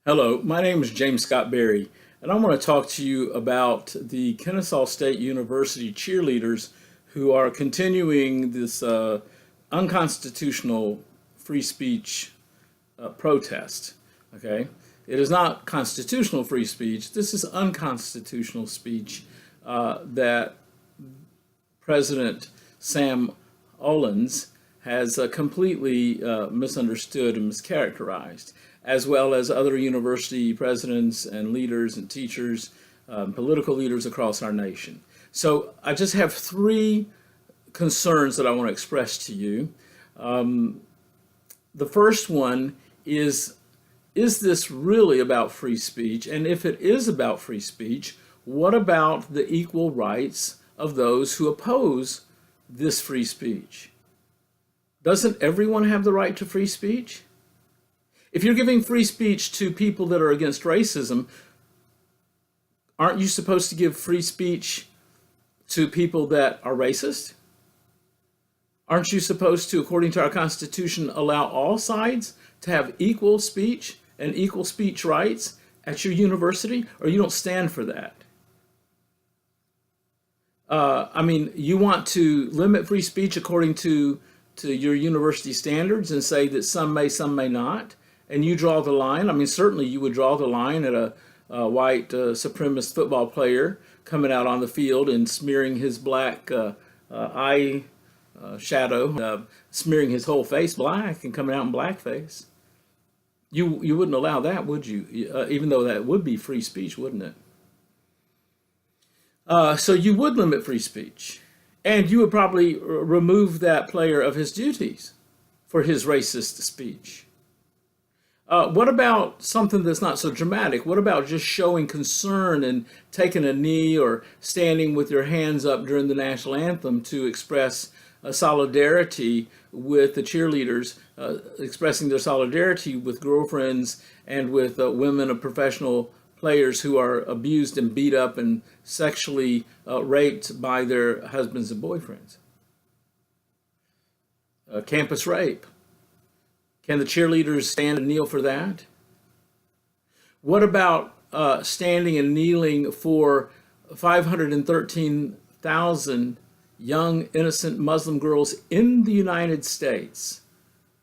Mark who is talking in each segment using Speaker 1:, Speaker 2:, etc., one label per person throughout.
Speaker 1: Hello, my name is James Scott Berry, and I want to talk to you about the Kennesaw State University cheerleaders who are continuing this unconstitutional free speech protest. Okay, it is not constitutional free speech. This is unconstitutional speech that President Sam Olens has completely misunderstood and mischaracterized, as well as other university presidents and leaders and teachers, political leaders across our nation. So I just have three concerns that I want to express to you. The first one is this really about free speech? And if it is about free speech, what about the equal rights of those who oppose this free speech? Doesn't everyone have the right to free speech? If you're giving free speech to people that are against racism, aren't you supposed to give free speech to people that are racist? Aren't you supposed to, according to our Constitution, allow all sides to have equal speech and equal speech rights at your university? Or you don't stand for that? You want to limit free speech according to your university standards and say that some may, some may not, and you draw the line. I mean, certainly you would draw the line at a white supremacist football player coming out on the field and smearing his black eye shadow, smearing his whole face black and coming out in blackface. You wouldn't allow that, would you? Even though that would be free speech, wouldn't it? So you would limit free speech. And you would probably remove that player of his duties for his racist speech. What about something that's not so dramatic? What about just showing concern and taking a knee or standing with your hands up during the national anthem to express solidarity with the cheerleaders, expressing their solidarity with girlfriends and with women of professional players who are abused and beat up and sexually raped by their husbands and boyfriends? Campus rape. Can the cheerleaders stand and kneel for that? What about standing and kneeling for 513,000 young, innocent Muslim girls in the United States?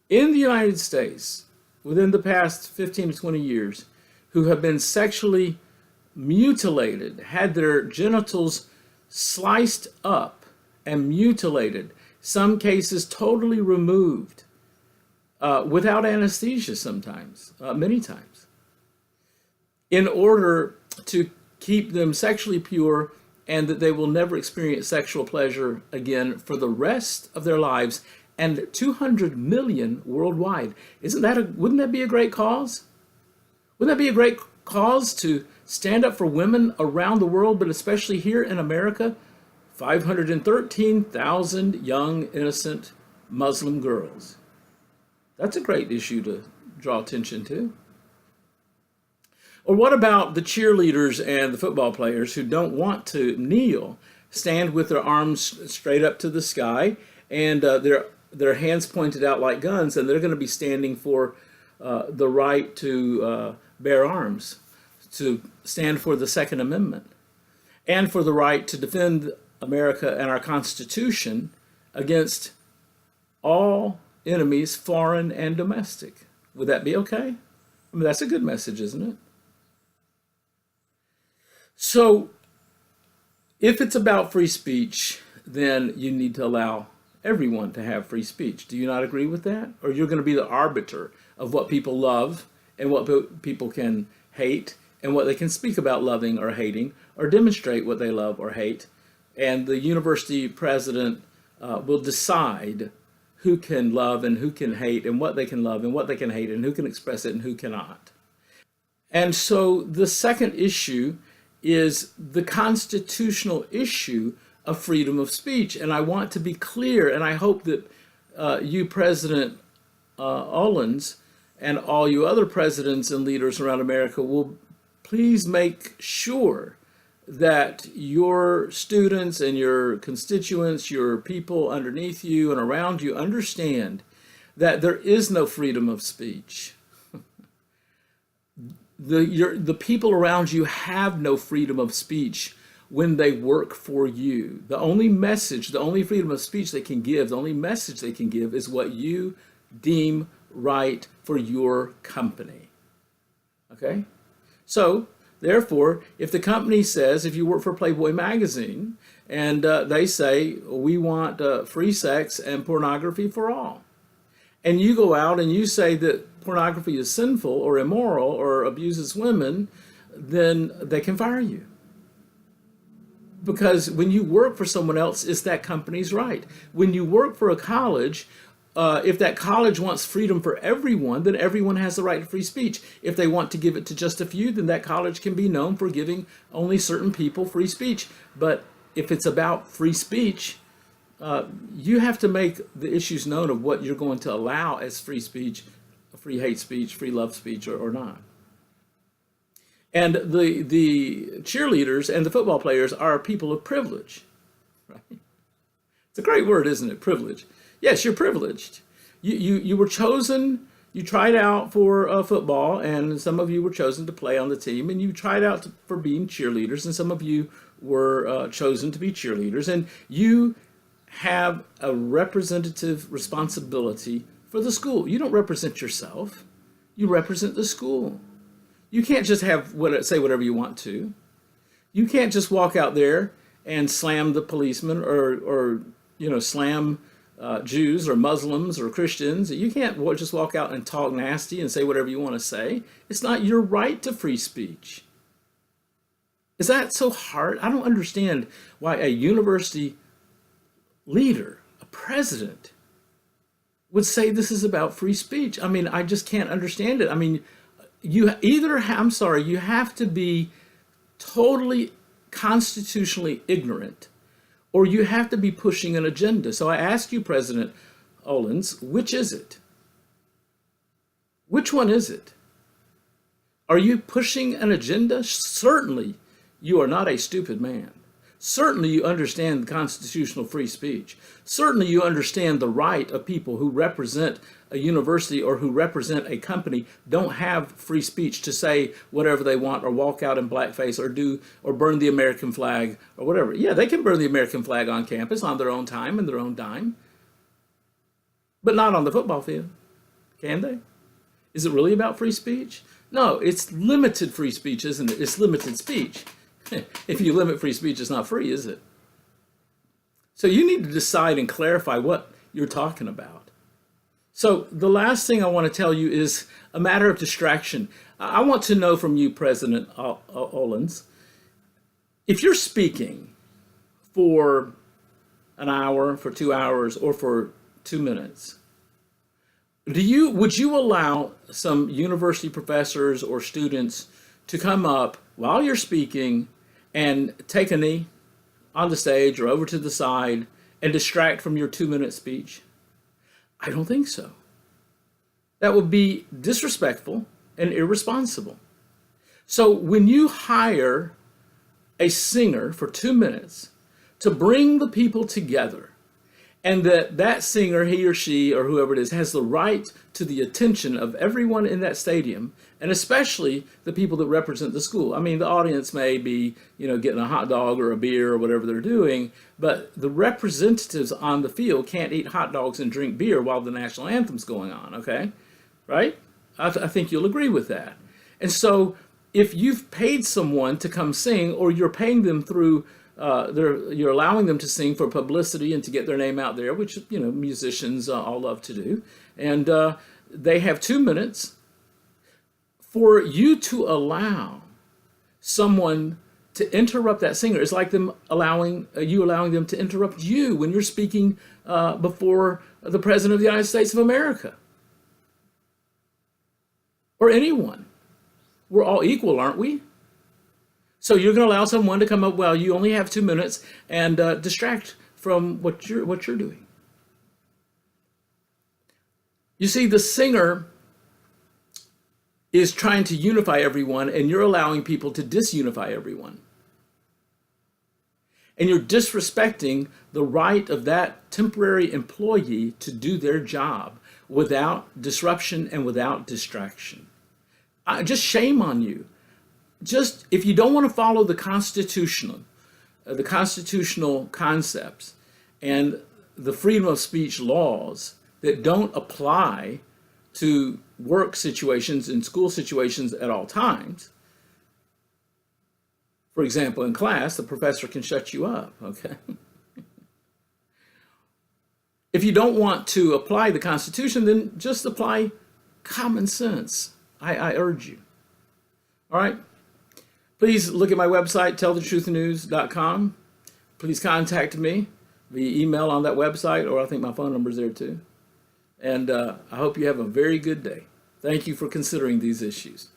Speaker 1: In the United States, within the past 15 to 20 years, who have been sexually mutilated, had their genitals sliced up and mutilated, some cases totally removed, without anesthesia sometimes, many times, in order to keep them sexually pure and that they will never experience sexual pleasure again for the rest of their lives, and 200 million worldwide. Wouldn't that be a great cause? Wouldn't that be a great cause to stand up for women around the world, but especially here in America? 513,000 young, innocent Muslim girls. That's a great issue to draw attention to. Or what about the cheerleaders and the football players who don't want to kneel, stand with their arms straight up to the sky and their hands pointed out like guns, and they're going to be standing for the right to bear arms, to stand for the Second Amendment, and for the right to defend America and our Constitution against all enemies, foreign and domestic. Would that be okay? I mean, that's a good message, isn't it? So, if it's about free speech, then you need to allow everyone to have free speech. Do you not agree with that? Or you're going to be the arbiter of what people love and what people can hate and what they can speak about loving or hating or demonstrate what they love or hate. And the university president will decide who can love and who can hate and what they can love and what they can hate and who can express it and who cannot. And so the second issue is the constitutional issue of freedom of speech. And I want to be clear, and I hope that you, President Olens, and all you other presidents and leaders around America will please make sure that your students and your constituents, your people underneath you and around you understand that there is no freedom of speech. the people around you have no freedom of speech when they work for you. The only message, the only freedom of speech they can give, the only message they can give is what you deem right for your company. Okay? So, therefore, if the company says, if you work for Playboy magazine, and they say, we want free sex and pornography for all, and you go out and you say that pornography is sinful or immoral or abuses women, then they can fire you. Because when you work for someone else, it's that company's right. When you work for a college, if that college wants freedom for everyone, then everyone has the right to free speech. If they want to give it to just a few, then that college can be known for giving only certain people free speech. But if it's about free speech, you have to make the issues known of what you're going to allow as free speech, free hate speech, free love speech, or not. And the cheerleaders and the football players are people of privilege. Right? It's a great word, isn't it? Privilege. Yes, you're privileged. You were chosen. You tried out for football, and some of you were chosen to play on the team, and you tried out for being cheerleaders, and some of you were chosen to be cheerleaders, and you have a representative responsibility for the school. You don't represent yourself. You represent the school. You can't just say whatever you want to. You can't just walk out there and slam the policeman or slam Jews or Muslims or Christians. You can't just walk out and talk nasty and say whatever you want to say. It's not your right to free speech. Is that so hard? I don't understand why a university leader, a president, would say this is about free speech. I mean, I just can't understand it. I mean, you have to be totally constitutionally ignorant, or you have to be pushing an agenda. So I ask you, President Olens, which is it? Which one is it? Are you pushing an agenda? Certainly, you are not a stupid man. Certainly you understand constitutional free speech. Certainly you understand the right of people who represent a university or who represent a company don't have free speech to say whatever they want or walk out in blackface or burn the American flag or whatever. Yeah, they can burn the American flag on campus on their own time and their own dime. But not on the football field, can they? Is it really about free speech? No, it's limited free speech, isn't it? It's limited speech. If you limit free speech, it's not free, is it? So you need to decide and clarify what you're talking about. So the last thing I want to tell you is a matter of distraction. I want to know from you, President Olens, if you're speaking for an hour, for 2 hours, or for 2 minutes, would you allow some university professors or students to come up while you're speaking and take a knee on the stage or over to the side and distract from your 2-minute speech? I don't think so. That would be disrespectful and irresponsible. So when you hire a singer for 2 minutes to bring the people together, and that singer, he or she or whoever it is, has the right to the attention of everyone in that stadium, and especially the people that represent the school. I mean, the audience may be, getting a hot dog or a beer or whatever they're doing, but the representatives on the field can't eat hot dogs and drink beer while the national anthem's going on, okay? Right? I think you'll agree with that. And so if you've paid someone to come sing, or you're paying them through you're allowing them to sing for publicity and to get their name out there, which musicians all love to do, and they have 2 minutes for you to allow someone to interrupt that singer. It's like them allowing them to interrupt you when you're speaking before the President of the United States of America, or anyone. We're all equal, aren't we? So you're going to allow someone to come up, well, you only have 2 minutes, and distract from what you're doing. You see, the singer is trying to unify everyone, and you're allowing people to disunify everyone. And you're disrespecting the right of that temporary employee to do their job without disruption and without distraction. Just shame on you. Just if you don't want to follow the constitutional concepts and the freedom of speech laws that don't apply to work situations and school situations at all times. For example, in class, the professor can shut you up, okay? If you don't want to apply the Constitution, then just apply common sense. I urge you. All right? Please look at my website, tellthetruthnews.com. Please contact me via email on that website, or I think my phone number is there too. And I hope you have a very good day. Thank you for considering these issues.